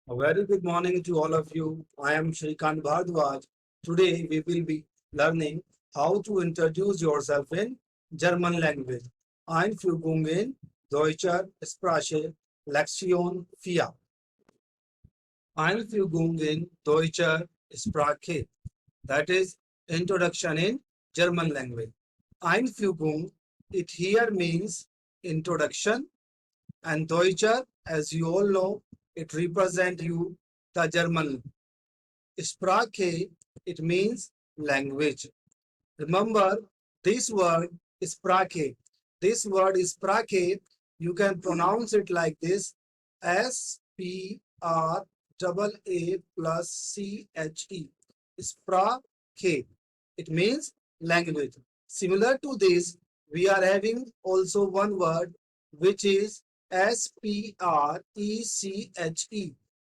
A very good morning to all of you. I am Shrikant Bhardwaj. Today we will be learning how to introduce yourself in German language. Einführung in Deutscher Sprache Lektion 4. Einführung in Deutscher Sprache. That is introduction in German language. Einführung, it here means introduction, and Deutscher, as you all know, it represents you the German. Sprache, it means language. Remember this word Sprache. This word Sprache, you can pronounce it like this: SPRAA plus CHE. Sprache. It means language. Similar to this, we are having also one word which is SPRECHE.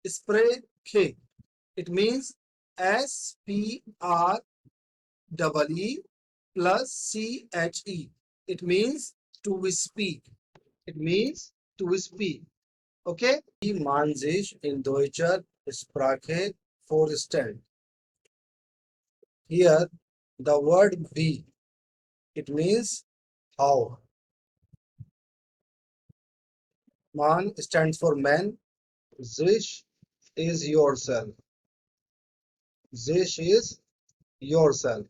Sprache. It means SPREE plus CHE. It means to speak. It means to speak. Okay? Wie man sich in deutscher Sprache vorstellt. Here, the word wie, it means how. Man stands for man. Sich is yourself. Sich is yourself.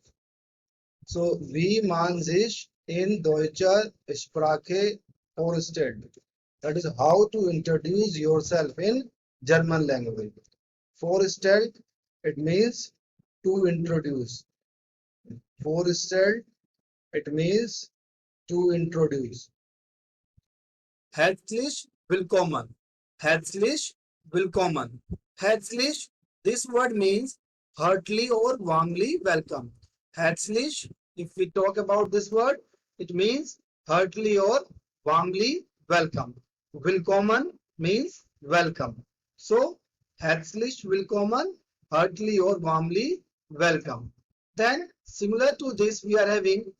So, wie man sich in deutscher Sprache vorstellt. That is how to introduce yourself in German language. Vorstellt, it means to introduce. Vorstellt, it means to introduce. Herzlich willkommen. Herzlich willkommen. Herzlich, this word means heartily or warmly welcome. Herzlich, if we talk about this word, it means heartily or warmly welcome. Willkommen means welcome. So, herzlich willkommen, heartily or warmly welcome. Then, similar to this, we are having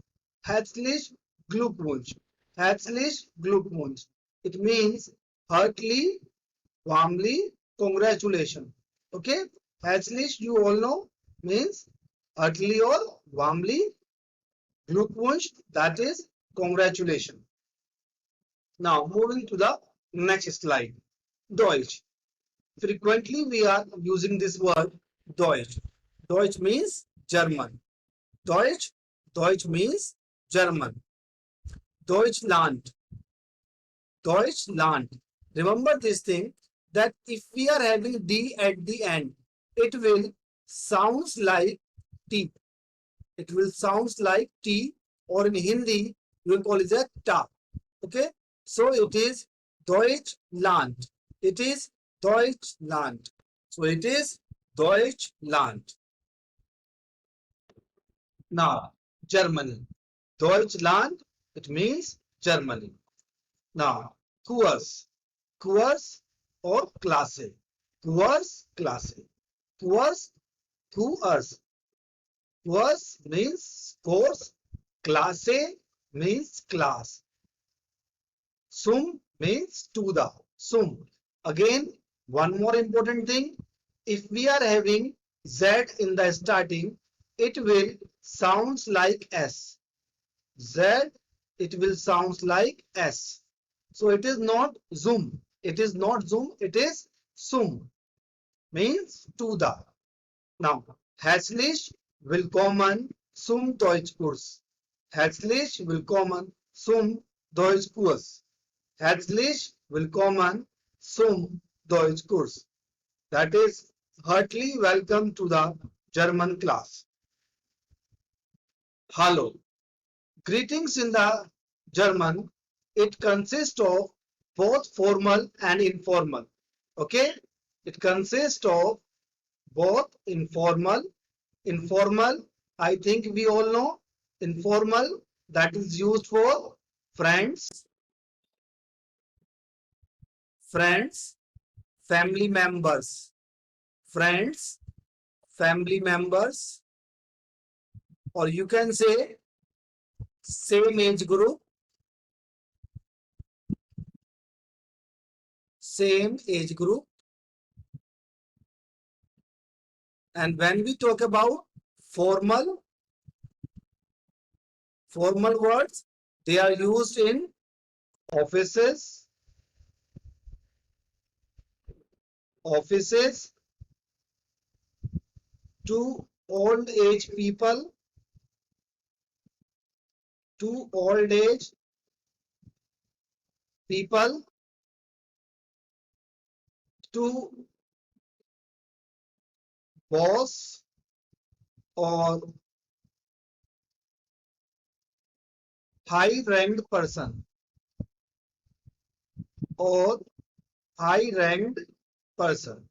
herzlich Glückwunsch. Herzlich Glückwunsch. It means heartily, warmly, congratulations. Okay? Herzlich, you all know, means heartily or warmly. Glückwunsch, that is congratulations. Now, moving to the next slide. Deutsch. Frequently, we are using this word Deutsch. Deutsch means German. Deutsch, Deutsch means German. Deutschland. Deutschland. Remember this thing that if we are having D at the end, it will sounds like T. It will sounds like T, or in Hindi, you will call it a Ta. Okay? So it is Deutschland. It is Deutschland. So it is Deutschland. Now, Germany. Deutschland, it means Germany. Now, Kurs. Kurs or Klasse. Kurs, Klasse. Kurs, Kurs. Kurs means course. Klasse means class. Sum means to the. Sum. Again, one more important thing. If we are having Z in the starting, it will sounds like S. Z, it will sounds like S. So it is not Zoom. It is not Zoom. It is Sum. Means to the. Now, herzlich willkommen zum Deutschkurs. Herzlich willkommen zum Deutschkurs. Herzlich willkommen zum Deutschkurs. That is heartily welcome to the German class. Hallo. Greetings in the German, it consists of both formal and informal. Okay? It consists of both informal. Informal, I think we all know. Informal, that is used for friends, family members. Friends, family members, or you can say same age group, And when we talk about formal words, they are used in offices, to old age people, to old age people, to boss or high ranked person, or high ranked person.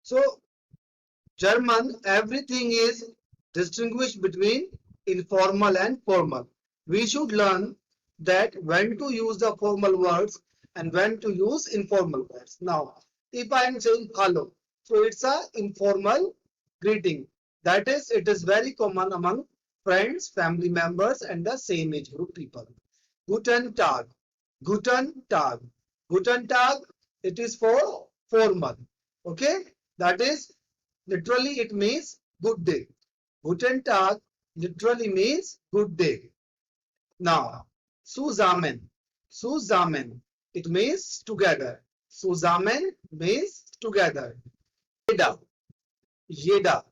So German, everything is distinguished between informal and formal. We should learn that when to use the formal words and when to use informal words. Now, if I am saying hello, so it's a informal greeting. That is, it is very common among friends, family members, and the same age group people. Guten Tag, Guten Tag, Guten Tag. It is for formal. Okay, that is literally it means good day. Guten Tag literally means good day. Now, zusammen. Zusammen. It means together. Zusammen means together. Jeder. Jeder.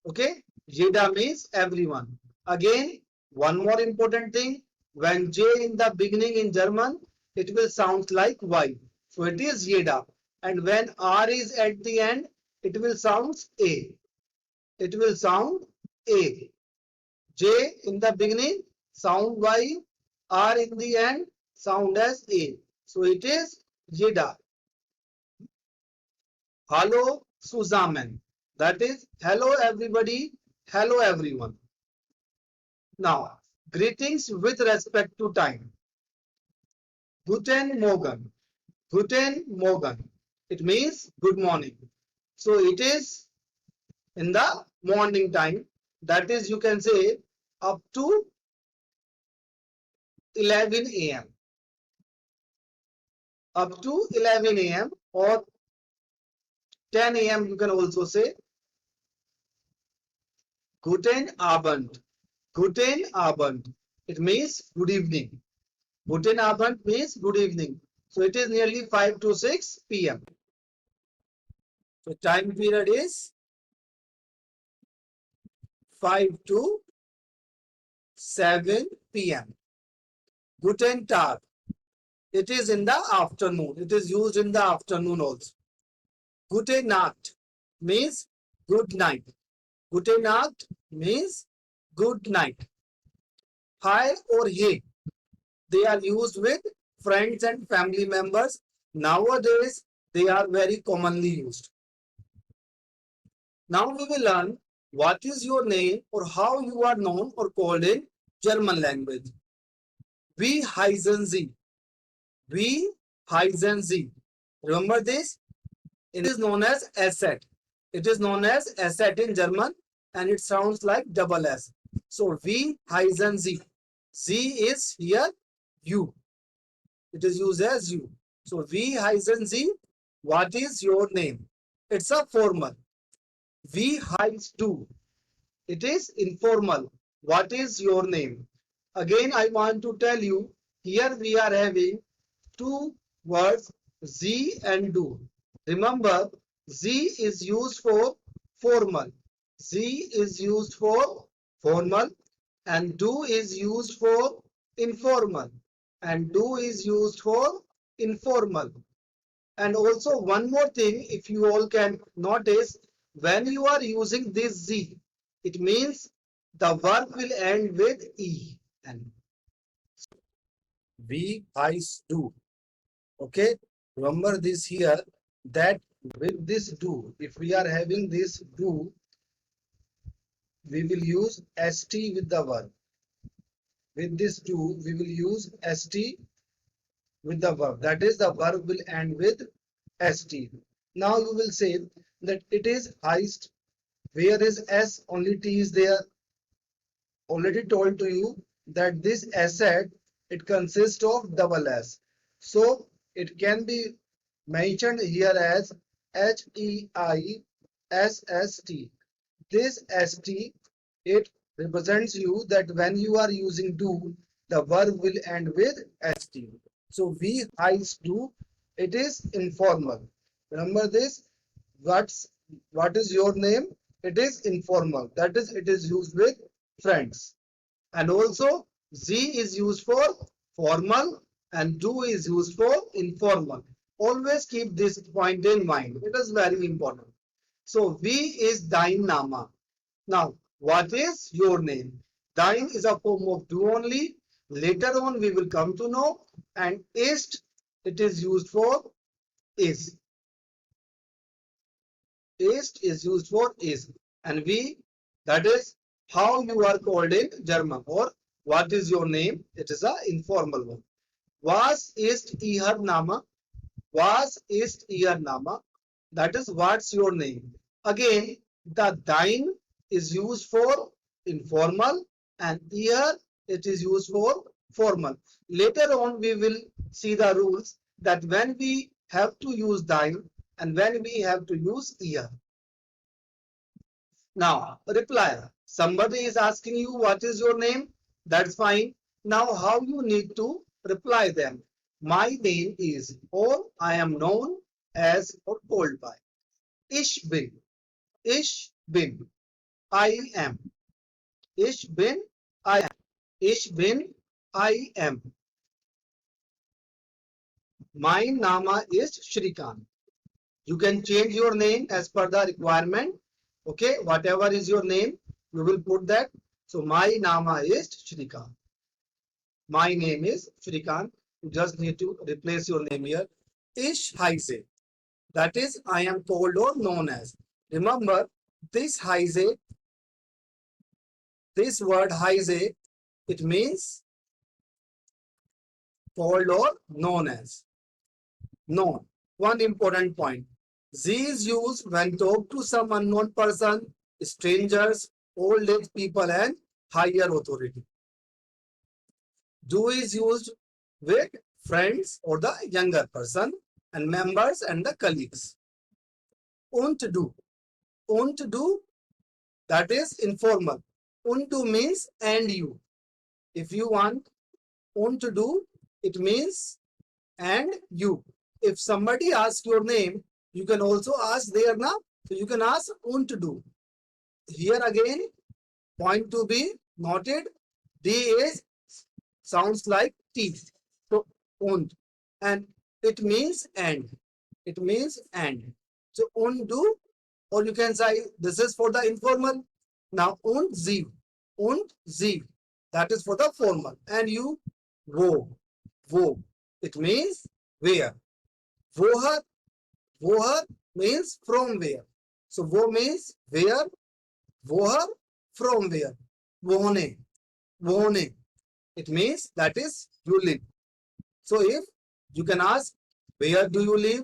Okay. Jeder means everyone. Again, one more important thing. When J in the beginning in German, it will sound like Y. So it is jeder. And when R is at the end, it will sound A. It will sound A. J in the beginning, sound Y. R in the end, sound as A. So it is jeder. Hallo zusammen. That is hello everybody, hello everyone. Now, greetings with respect to time. Guten Morgen. Guten Morgen. It means good morning. So it is in the morning time. That is, you can say up to 11 a.m. Up to 11 a.m. or 10 a.m. you can also say Guten Abend. Guten Abend. It means good evening. Guten Abend means good evening. So it is nearly 5 to 6 p.m. So time period is 5 to 7 p.m. Guten Tag. It is in the afternoon. It is used in the afternoon also. Gute Nacht means good night. Gute Nacht means good night. Hi or ye, they are used with friends and family members. Nowadays, they are very commonly used. Now we will learn what is your name or how you are known or called in German language. Wie heißen Sie? Wie heißen Sie? Remember this? It is known as asset. It is known as asset in German and it sounds like double S. So wie heißen Sie? Sie is here you. It is used as you. So wie heißen Sie? What is your name? It's a formal. Wie heißt du? It is informal. What is your name? Again, I want to tell you, here we are having two words, Sie and du. Remember, Sie is used for formal. Sie is used for formal and do is used for informal. And do is used for informal. And also one more thing, if you all can notice, when you are using this Z, it means the verb will end with E. And we, eyes, do. Okay, remember this here that with this do, if we are having this do, we will use st with the verb. With this do, we will use st with the verb. That is, the verb will end with st. Now you will say that it is heist. Where is s? Only t is there. Already told to you that this asset, it consists of double s. So it can be mentioned here as HEI SST. This ST, it represents you that when you are using do, the verb will end with ST. So we heist do, it is informal. Remember this, what is your name? It is informal. That is, it is used with friends. And also Z is used for formal and do is used for informal. Always keep this point in mind. It is very important. So V is thine nama. Now, what is your name? Thine is a form of do only. Later on, we will come to know. And ist, it is used for is. Ist is used for is. And we, that is how you are called in German, or what is your name? It is a informal one. Was ist ihr Name? Was ist ihr Name? That is what's your name. Again, the thine is used for informal and here it is used for formal. Later on, we will see the rules that when we have to use thine and when we have to use here. Now, reply. Somebody is asking you what is your name? That's fine. Now, how you need to reply them? My name is, or I am known as, or called by. Ich bin. Ich bin. I am. Ich bin. I am. Ich bin. I am. My Nama is Shrikant. You can change your name as per the requirement. Okay, whatever is your name, you will put that. So my Nama is Shrikant. My name is Shrikant. You just need to replace your name here. Ich heiße. That is, I am called or known as. Remember, this heiße, this word heiße, it means called or known as. Known. One important point. Z is used when talk to some unknown person, strangers, old age people, and higher authority. Do is used with friends or the younger person and members and the colleagues. Und do. Und do, that is informal. Und do means and you. If you want und do, it means and you. If somebody asks your name, you can also ask their name. So you can ask und do. Here again, point to be noted. D is sounds like T. So und. And it means and. It means and. So und do, or you can say this is for the informal. Now und sie. Und sie. That is for the formal. And you wo. Wo. It means where. Woher. Woher means from where. So wo means where. Woher, from where. Wohne. Wohne. It means that is you live. So if you can ask where do you live,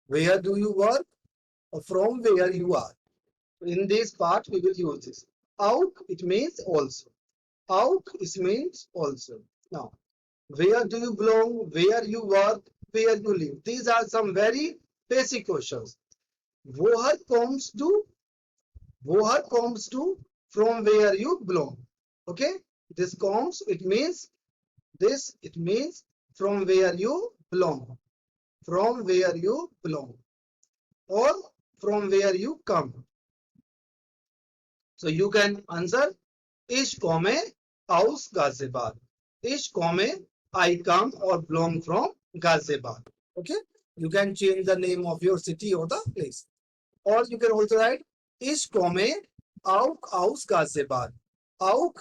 where do you work, or from where you are. In this part we will use this. Auch, it means also. Auch, it means also. Now, where do you belong, where you work, where you live. These are some very basic questions. Woher kommst du? Woher kommst du? From where you belong. Okay? This comes, it means this, it means from where you belong. From where you belong. Or from where you come. So you can answer Ich komme aus Ghaziabad. Ich komme, I come or belong from Ghaziabad. Okay? You can change the name of your city or the place. Or you can also write Ich komme auch aus Ghaziabad. Auch,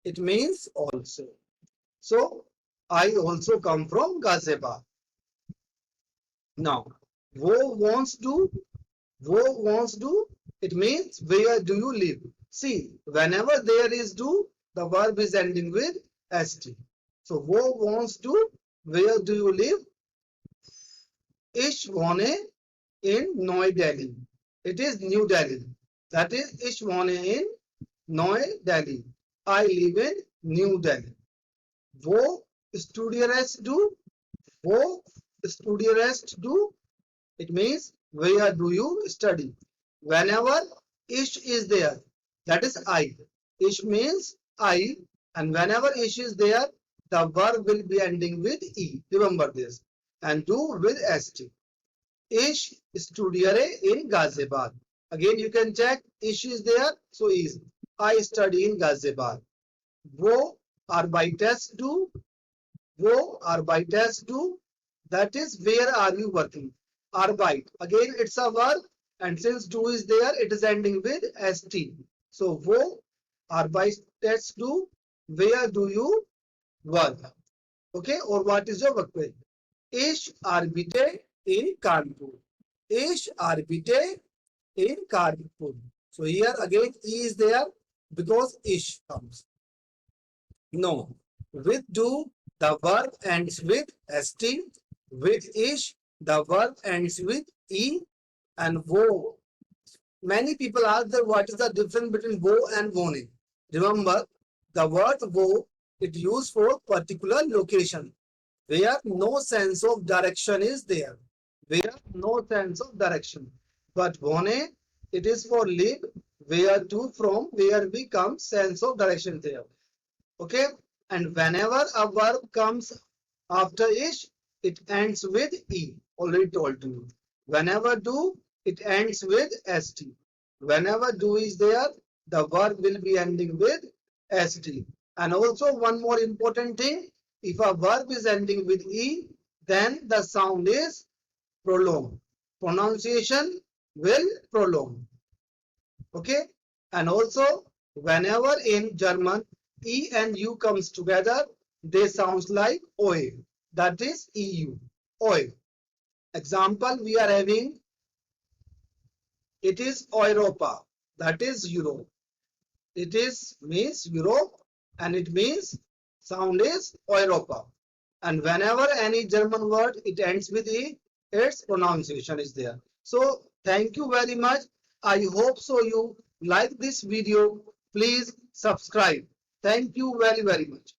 it means also. So, I also come from Ghaziabad. Now, wo wohnst du? Wo wohnst du? It means where do you live? See, whenever there is do, the verb is ending with st. So, wo wohnst du? Where do you live? Ich wohne in New Delhi. It is New Delhi. That is, ich wohne in New Delhi. I live in New Delhi. Wo studierst du? Wo studierst du? It means where do you study? Whenever ish is there, that is I. Ish means I, and whenever ish is there, the verb will be ending with E. Remember this. And do with ST. Ish studiare in Ghaziabad. Again, you can check ish is there, so is. I study in Ghaziabad. Wo arbeites du, wo arbeites du, that is where are you working. Arbeit, again it's a verb, and since do is there, it is ending with st. So wo arbeites du, where do you work? Okay, or what is your workplace? Ich arbeite in Kanpur. Ich arbeite in Kanpur. So here again E is there because ish comes. No. With do, the verb ends with st. With ish, the verb ends with e. And wo. Many people ask that what is the difference between wo and voni. Remember, the word wo, it used for particular location where no sense of direction is there. Where no sense of direction. But vone, it is for live, where to, from, where we come, sense of direction there. Okay, and whenever a verb comes after ish, it ends with e. Already told to you. Whenever do, it ends with st. Whenever do is there, the verb will be ending with st. And also one more important thing, if a verb is ending with e, then the sound is prolonged. Pronunciation will prolong. Okay, and also whenever in German E and U comes together, they sounds like OE. That is EU. OE. Example we are having, it is Europa. That is Europe. It is means Europe and it means sound is Europa. And whenever any German word it ends with E, its pronunciation is there. So thank you very much. I hope so you like this video. Please subscribe. Thank you very much.